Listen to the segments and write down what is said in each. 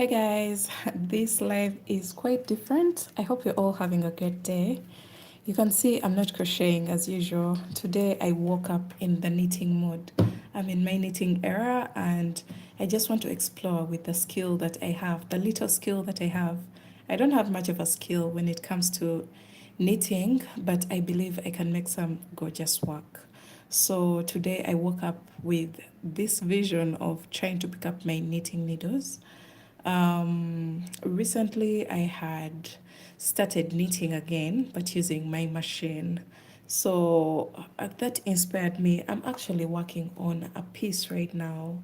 Hi guys, this live is quite different. I hope you're all having a great day. You can see I'm not crocheting as usual. Today I woke up in the knitting mode. I'm in my knitting era and I just want to explore with the skill that I have, the little skill that I have. I don't have much of a skill when it comes to knitting, but I believe I can make some gorgeous work. So today I woke up with this vision of trying to pick up my knitting needles. Recently, I had started knitting again, but using my machine. So that inspired me. I'm actually working on a piece right now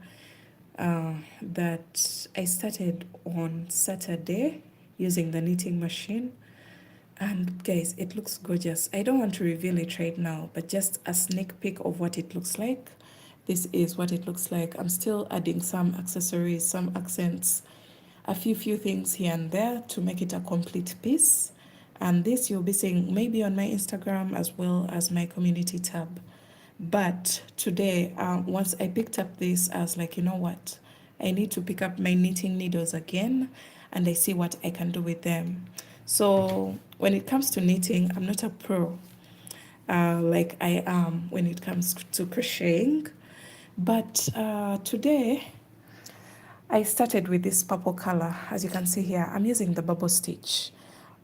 that I started on Saturday using the knitting machine. And guys, it looks gorgeous. I don't want to reveal it right now, but just a sneak peek of what it looks like. This is what it looks like. I'm still adding some accessories, some accents, a few things here and there to make it a complete piece. And this you'll be seeing maybe on my Instagram as well as my community tab. But today, once I picked up this, I was like, you know what? I need to pick up my knitting needles again and I see what I can do with them. So when it comes to knitting, I'm not a pro like I am when it comes to crocheting. But today, I started with this purple color. As you can see here, I'm using the bubble stitch.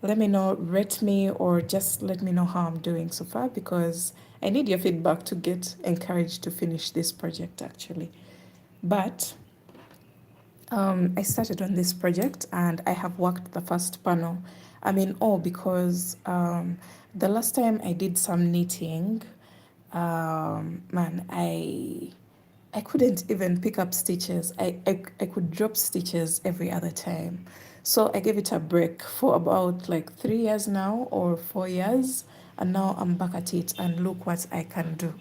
Let me know, rate me, or just let me know how I'm doing so far because I need your feedback to get encouraged to finish this project actually. But I started on this project and I have worked the first panel. I'm in awe because the last time I did some knitting, man, I couldn't even pick up stitches. I could drop stitches every other time. So I gave it a break for about like 3 years now or 4 years. And now I'm back at it and look what I can do.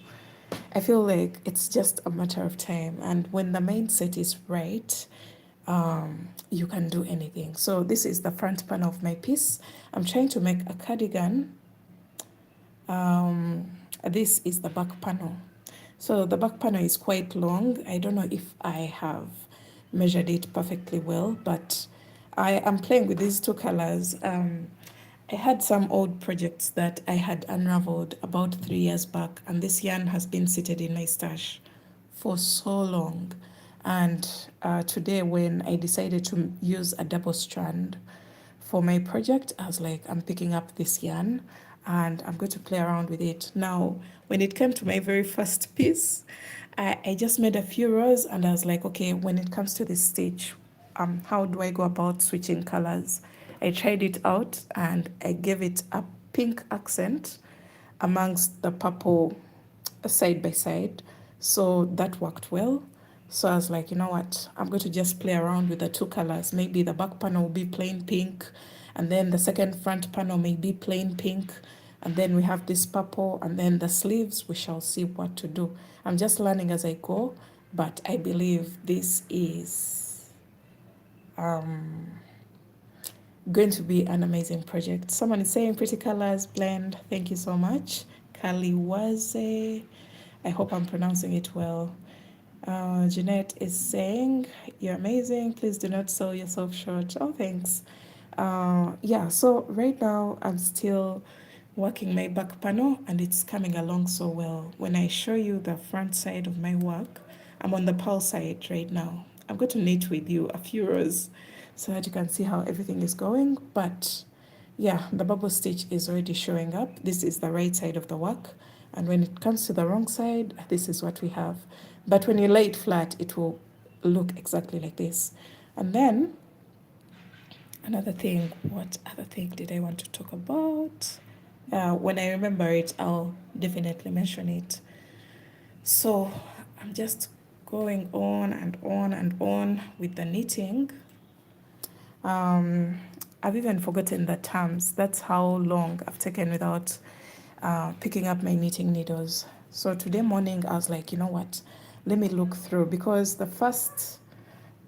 I feel like it's just a matter of time. And when the mindset is right, you can do anything. So this is the front panel of my piece. I'm trying to make a cardigan. This is the back panel. So the back panel is quite long. I don't know if I have measured it perfectly well, but I am playing with these two colors. I had some old projects that I had unraveled about 3 years back, and this yarn has been seated in my stash for so long. And today, when I decided to use a double strand for my project, I was like, I'm picking up this yarn and I'm going to play around with it. Now, when it came to my very first piece, I just made a few rows and I was like, okay, when it comes to this stage, how do I go about switching colors? I tried it out and I gave it a pink accent amongst the purple side by side. So that worked well. So I was like, you know what? I'm going to just play around with the two colors. Maybe the back panel will be plain pink, and then the second front panel may be plain pink, and then we have this purple, and then the sleeves, we shall see what to do. I'm just learning as I go, but I believe this is going to be an amazing project. Someone is saying pretty colors blend. Thank you so much. Kaliwaze. I hope I'm pronouncing it well. Jeanette is saying, you're amazing. Please do not sell yourself short. Oh, thanks. Yeah, so right now I'm still working my back panel and it's coming along so well. When I show you the front side of my work, I'm on the purl side right now. I'm going to knit with you a few rows so that you can see how everything is going. But yeah, the bubble stitch is already showing up. This is the right side of the work. And when it comes to the wrong side, this is what we have. But when you lay it flat, it will look exactly like this. And then another thing, what other thing did I want to talk about? When I remember it, I'll definitely mention it. So I'm just going on and on and on with the knitting. I've even forgotten the terms. That's how long I've taken without picking up my knitting needles. So today morning, I was like, you know what? Let me look through because the first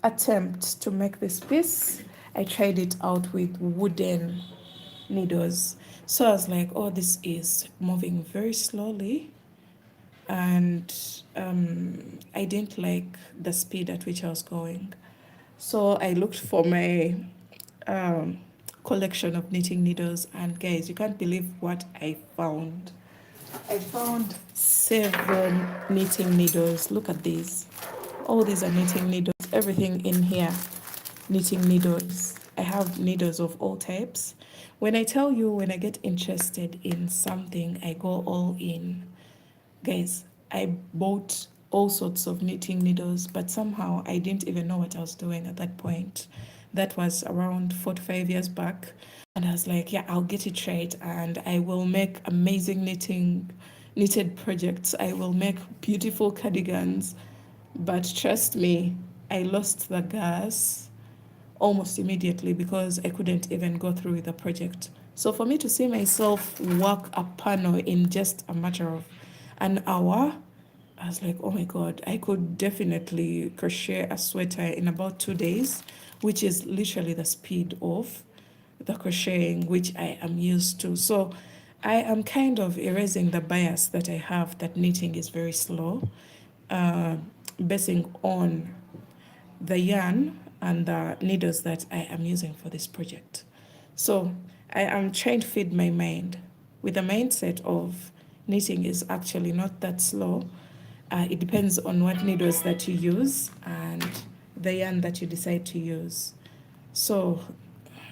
attempt to make this piece, I tried it out with wooden needles. So I was like, oh, this is moving very slowly. And I didn't like the speed at which I was going. So I looked for my um, collection of knitting needles, and guys, you can't believe what I found. I found 7 knitting needles. Look at these. All these are knitting needles. Everything in here, knitting needles. I have needles of all types. When I tell you, when I get interested in something, I go all in. Guys, I bought all sorts of knitting needles, but somehow I didn't even know what I was doing at that point. That was around 4 to 5 years back. And I was like, yeah, I'll get it right and I will make amazing knitted projects. I will make beautiful cardigans. But trust me, I lost the gas almost immediately because I couldn't even go through with the project. So for me to see myself work a panel in just a matter of an hour, I was like, oh my God, I could definitely crochet a sweater in about 2 days, which is literally the speed of the crocheting which I am used to. So I am kind of erasing the bias that I have that knitting is very slow, uh, basing on the yarn and the needles that I am using for this project. So I am trying to feed my mind with the mindset of knitting is actually not that slow. It depends on what needles that you use and the yarn that you decide to use. So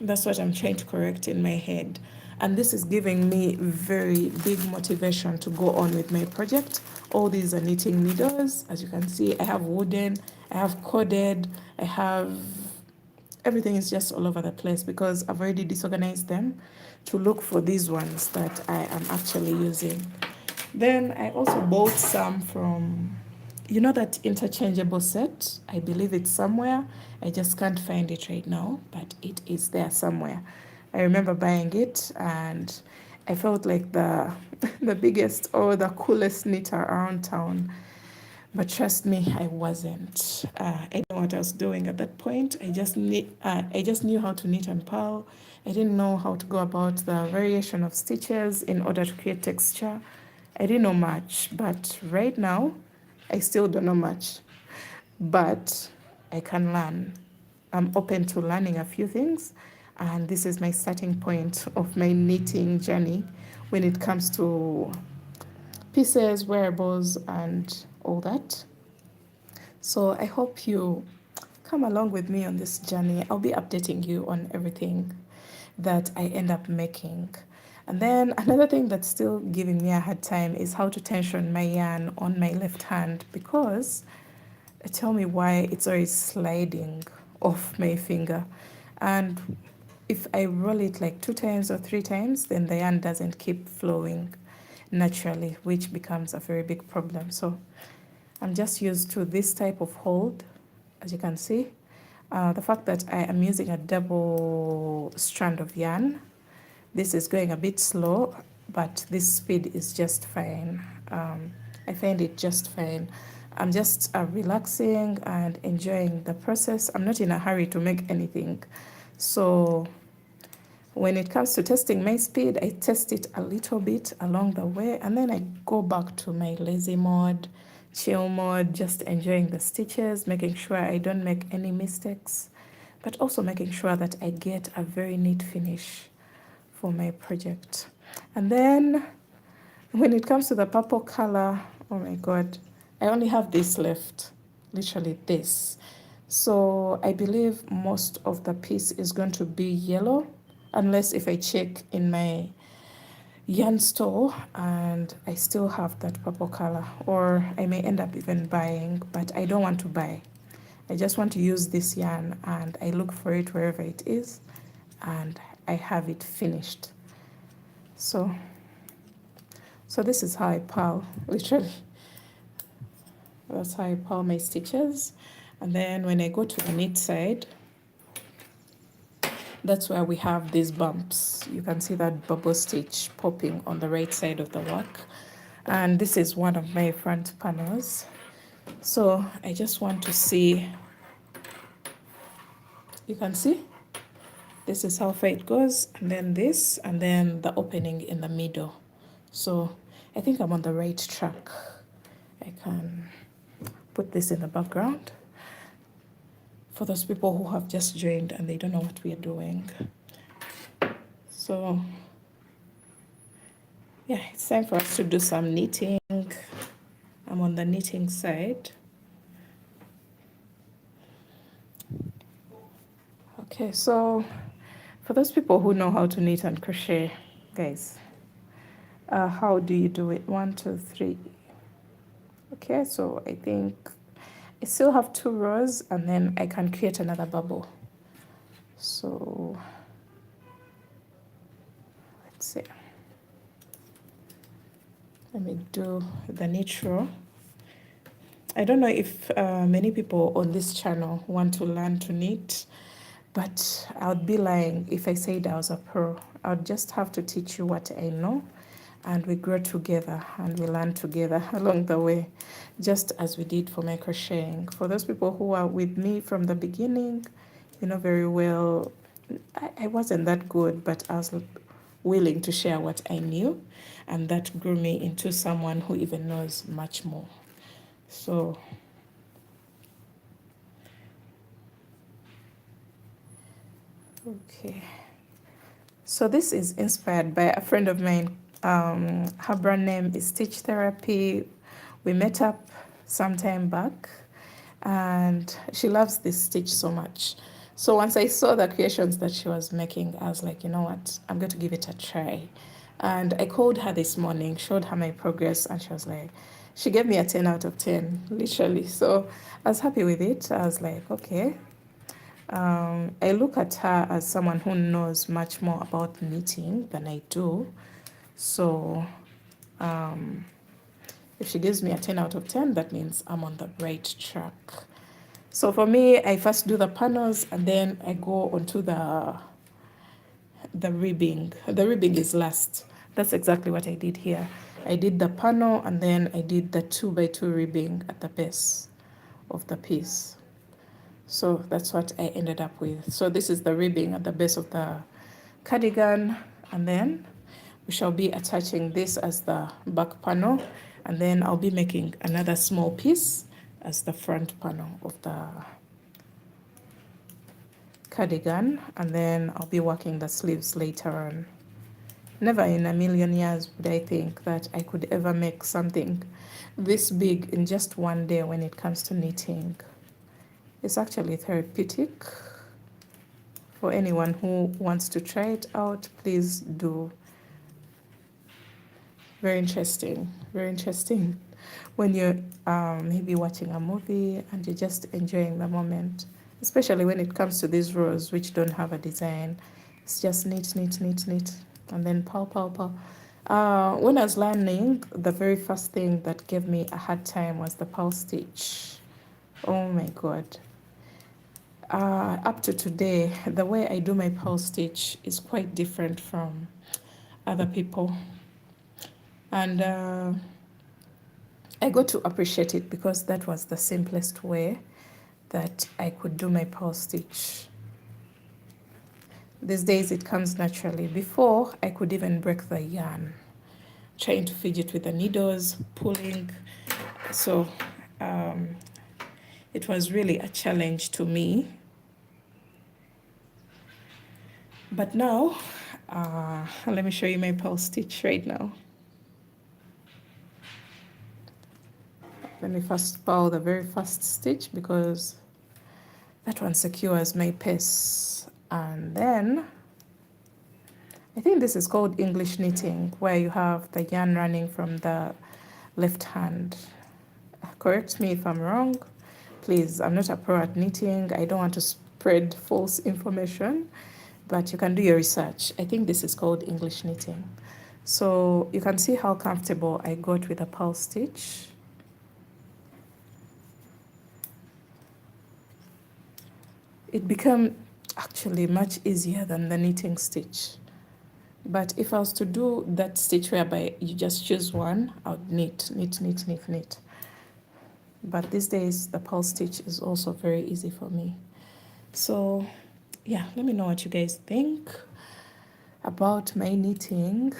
that's what I'm trying to correct in my head. And this is giving me very big motivation to go on with my project. All these are knitting needles. As you can see, I have wooden, I have corded, I have everything is just all over the place because I've already disorganized them to look for these ones that I am actually using. Then I also bought some from, you know, that interchangeable set. I believe it's somewhere. I just can't find it right now, but it is there somewhere. I remember buying it and I felt like the the biggest or the coolest knitter around town. But trust me, I wasn't. I didn't know what I was doing at that point. I just knew how to knit and purl. I didn't know how to go about the variation of stitches in order to create texture. I didn't know much, but right now, I still don't know much. But I can learn. I'm open to learning a few things, and this is my starting point of my knitting journey when it comes to pieces, wearables, and all that. So I hope you come along with me on this journey. I'll be updating you on everything that I end up making. And then another thing that's still giving me a hard time is how to tension my yarn on my left hand because tell me why it's always sliding off my finger. And if I roll it like 2 times or 3 times, then the yarn doesn't keep flowing naturally, which becomes a very big problem. So I'm just used to this type of hold, as you can see. The fact that I am using a double strand of yarn, this is going a bit slow, but this speed is just fine. I find it just fine. I'm just relaxing and enjoying the process. I'm not in a hurry to make anything. So when it comes to testing my speed, I test it a little bit along the way, and then I go back to my lazy mode, chill mode, just enjoying the stitches, making sure I don't make any mistakes, but also making sure that I get a very neat finish for my project. And then when it comes to the purple color, oh my God, I only have this left, literally this. So I believe most of the piece is going to be yellow, unless if I check in my yarn store and I still have that purple color, or I may end up even buying, but I don't want to buy. I just want to use this yarn and I look for it wherever it is and I have it finished. So this is how I purl, literally. That's how I purl my stitches. And then when I go to the knit side, that's where we have these bumps. You can see that bubble stitch popping on the right side of the work. And this is one of my front panels. So I just want to see, you can see, this is how far it goes, and then this, and then the opening in the middle. So I think I'm on the right track. I can put this in the background. for those people who have just joined and they don't know what we are doing. So yeah, it's time for us to do some knitting. I'm on the knitting side. Okay, so for those people who know how to knit and crochet, guys, how do you do it? 1, 2, 3. Okay, so I think I still have 2 rows and then I can create another bubble. So let's see. Let me do the knit row. I don't know if many people on this channel want to learn to knit, but I would be lying if I said I was a pro. I would just have to teach you what I know, and we grow together and we learn together along the way, just as we did for my crocheting. For those people who are with me from the beginning, you know very well, I wasn't that good, but I was willing to share what I knew, and that grew me into someone who even knows much more. So okay. So this is inspired by a friend of mine. Her brand name is Stitch Therapy. We met up some time back and she loves this stitch so much. So once I saw the creations that she was making, I was like, you know what, I'm going to give it a try. And I called her this morning, showed her my progress, and she was like, she gave me a 10 out of 10, literally. So I was happy with it. I was like, okay. I look at her as someone who knows much more about knitting than I do. So if she gives me a 10 out of 10, that means I'm on the right track. So for me, I first do the panels and then I go onto the ribbing. The ribbing is last. That's exactly what I did here. I did the panel and then I did the 2x2 ribbing at the base of the piece. So that's what I ended up with. So this is the ribbing at the base of the cardigan, and then we shall be attaching this as the back panel, and then I'll be making another small piece as the front panel of the cardigan, and then I'll be working the sleeves later on. Never in a million years would I think that I could ever make something this big in just one day when it comes to knitting. It's actually therapeutic. For anyone who wants to try it out, please do. Very interesting, very interesting. When you're maybe watching a movie and you're just enjoying the moment, especially when it comes to these rows which don't have a design. It's just knit, knit, knit, knit, and then pow, pow, pow. When I was learning, the very first thing that gave me a hard time was the purl stitch. Oh my God. Up to today, the way I do my purl stitch is quite different from other people. And I got to appreciate it because that was the simplest way that I could do my purl stitch. These days it comes naturally. Before, I could even break the yarn, trying to fidget with the needles, pulling. So it was really a challenge to me. But now, let me show you my purl stitch right now. Let me first purl the very first stitch because that one secures my pace. And then I think this is called English knitting, where you have the yarn running from the left hand. Correct me if I'm wrong. Please, I'm not a pro at knitting. I don't want to spread false information, but you can do your research. I think this is called English knitting. So you can see how comfortable I got with a purl stitch. It became actually much easier than the knitting stitch. But if I was to do that stitch whereby you just choose one, I would knit, knit, knit, knit, knit. But these days, the purl stitch is also very easy for me. So yeah, let me know what you guys think about my knitting.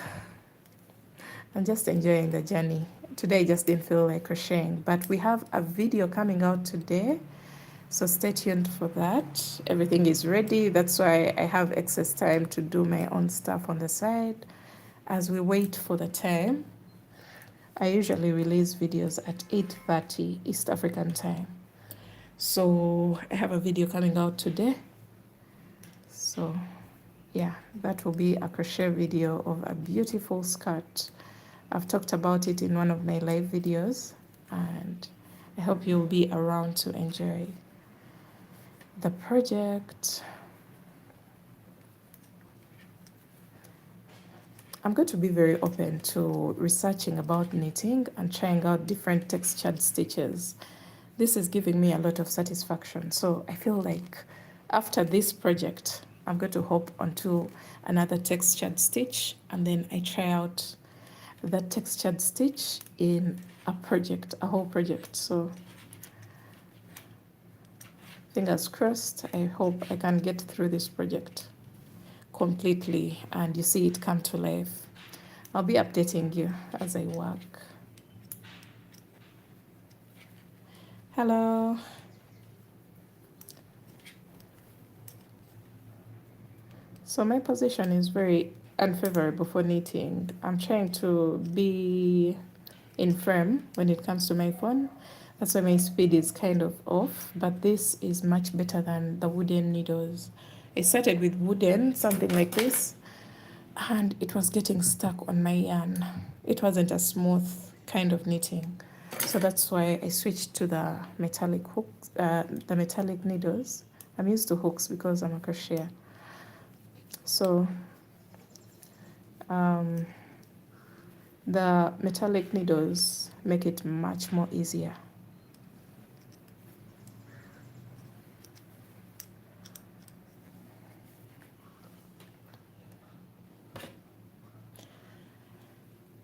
I'm just enjoying the journey. Today I just didn't feel like crocheting, but we have a video coming out today. So stay tuned for that. Everything is ready. That's why I have excess time to do my own stuff on the side. As we wait for the time, I usually release videos at 8:30 East African time. So I have a video coming out today. So yeah, that will be a crochet video of a beautiful skirt. I've talked about it in one of my live videos, and I hope you'll be around to enjoy the project. I'm going to be very open to researching about knitting and trying out different textured stitches. This is giving me a lot of satisfaction. So I feel like after this project, I'm going to hop onto another textured stitch, and then I try out that textured stitch in a project, a whole project. So fingers crossed, I hope I can get through this project completely and you see it come to life. I'll be updating you as I work. Hello. So my position is very unfavorable for knitting. I'm trying to be in frame when it comes to my phone. That's why my speed is kind of off, but this is much better than the wooden needles. I started with wooden, something like this, and it was getting stuck on my yarn. It wasn't a smooth kind of knitting. So that's why I switched to the metallic hooks, the metallic needles. I'm used to hooks because I'm a crocheter. So the metallic needles make it much more easier.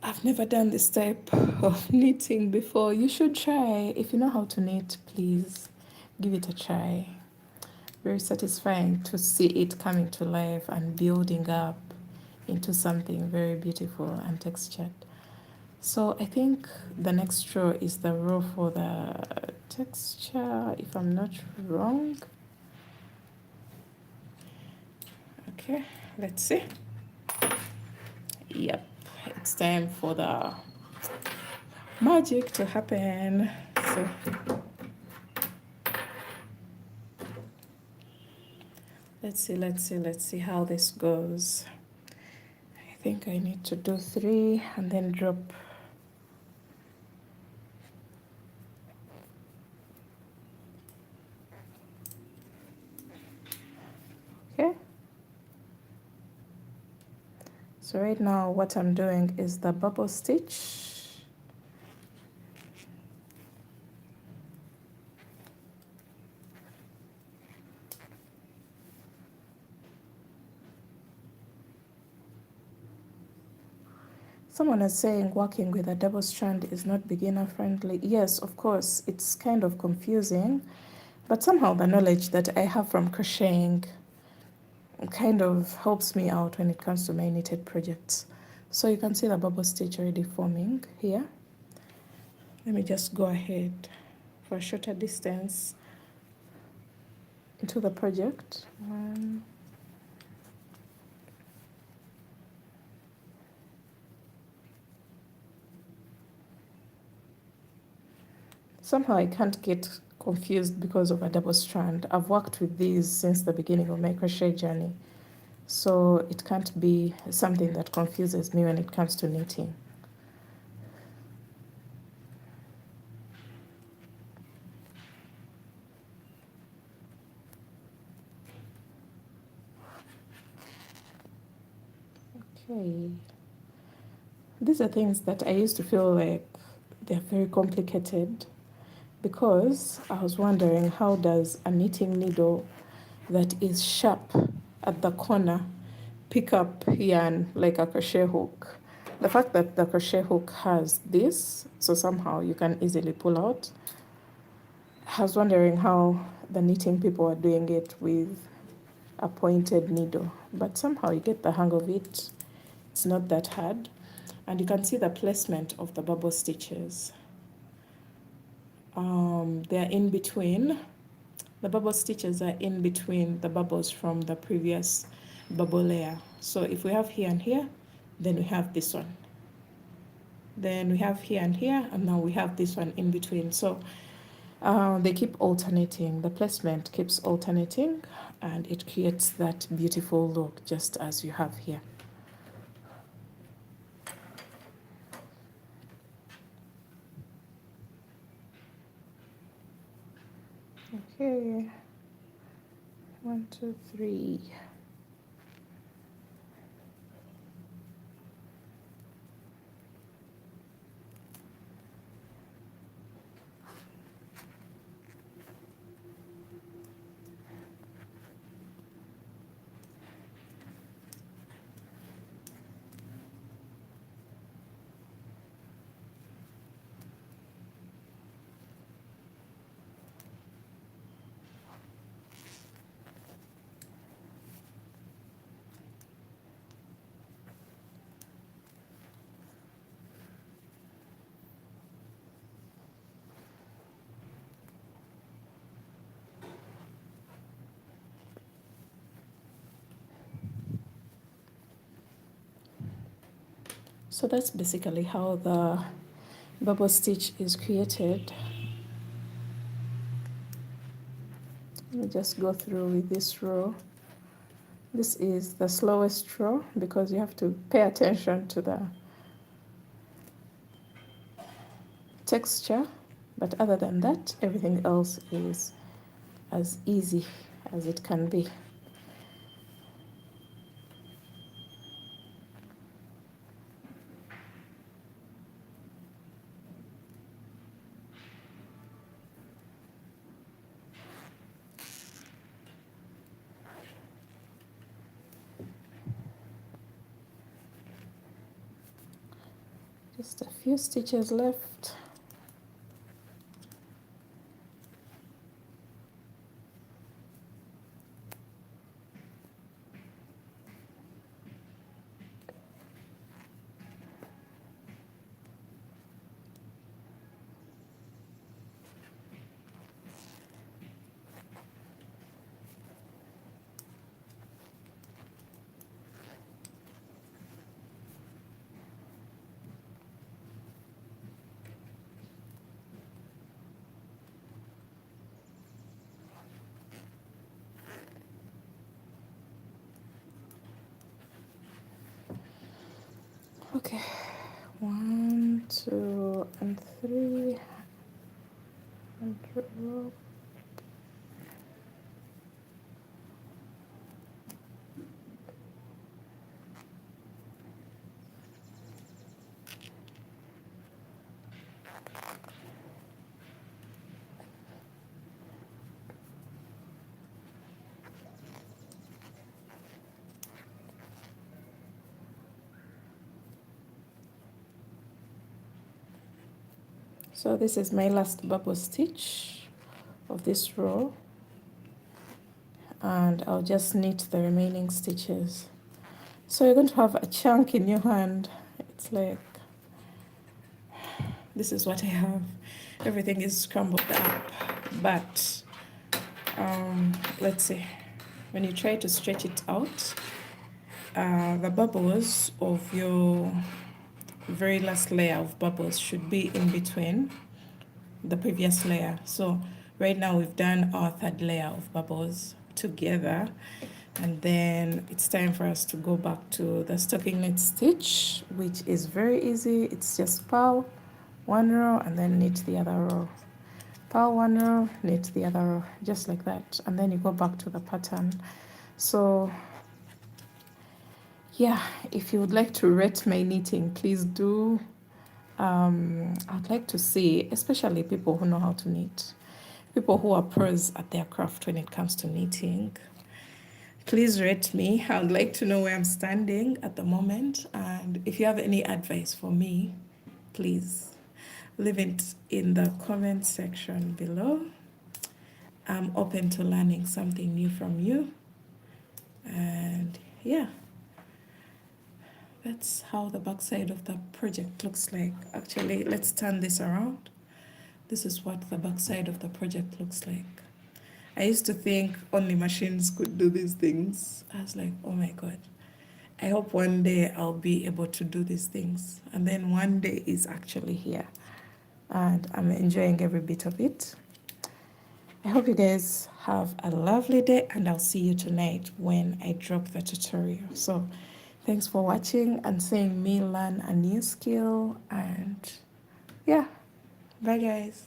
I've never done this type of knitting before. You should try. If you know how to knit, please give it a try. Very satisfying to see it coming to life and building up into something very beautiful and textured. So I think the next row is the row for the texture, if I'm not wrong. Okay, let's see. Yep, it's time for the magic to happen. So let's see how this goes. I think I need to do 3 and then drop. Okay. So right now what I'm doing is the bubble stitch. Someone is saying working with a double strand is not beginner friendly. Yes, of course, it's kind of confusing, but somehow the knowledge that I have from crocheting kind of helps me out when it comes to my knitted projects. So you can see the bubble stitch already forming here. Let me just go ahead for a shorter distance into the project. 1, somehow I can't get confused because of a double strand. I've worked with these since the beginning of my crochet journey. So it can't be something that confuses me when it comes to knitting. Okay. These are things that I used to feel like they're very complicated because I was wondering, how does a knitting needle that is sharp at the corner pick up yarn like a crochet hook? The fact that the crochet hook has this, so somehow you can easily pull out. I was wondering how the knitting people are doing it with a pointed needle, but somehow you get the hang of it. It's not that hard. And you can see the placement of the bubble stitches. They're in between The bubble stitches are in between the bubbles from the previous bubble layer. So if we have here and here, then we have this one. Then we have here and here, and now we have this one in between. So they keep alternating. The placement keeps alternating, and it creates that beautiful look just as you have here. Okay, 1, 2, 3. So that's basically how the bubble stitch is created. Let me just go through with this row. This is the slowest row because you have to pay attention to the texture, but other than that, everything else is as easy as it can be. Just a few stitches left. Okay, 1, 2, and 3, and row. So this is my last bubble stitch of this row, and I'll just knit the remaining stitches. So you're going to have a chunk in your hand. It's like, this is what I have. Everything is scrambled up, but let's see. When you try to stretch it out, the bubbles of your very last layer of bubbles should be in between the previous layer. So right now we've done our third layer of bubbles together, and then it's time for us to go back to the stocking knit stitch, which is very easy. It's just purl one row and then knit the other row, purl one row, knit the other row, just like that, and then you go back to the pattern. So yeah, if you would like to rate my knitting, please do. I'd like to see, especially people who know how to knit, people who are pros at their craft when it comes to knitting. Please rate me. I would like to know where I'm standing at the moment. And if you have any advice for me, please leave it in the comment section below. I'm open to learning something new from you. And yeah, that's how the backside of the project looks like. Actually, let's turn this around. This is what the backside of the project looks like. I used to think only machines could do these things. I was like, oh my God. I hope one day I'll be able to do these things. And then one day is actually here. And I'm enjoying every bit of it. I hope you guys have a lovely day, and I'll see you tonight when I drop the tutorial. So thanks for watching and seeing me learn a new skill. And yeah, bye guys.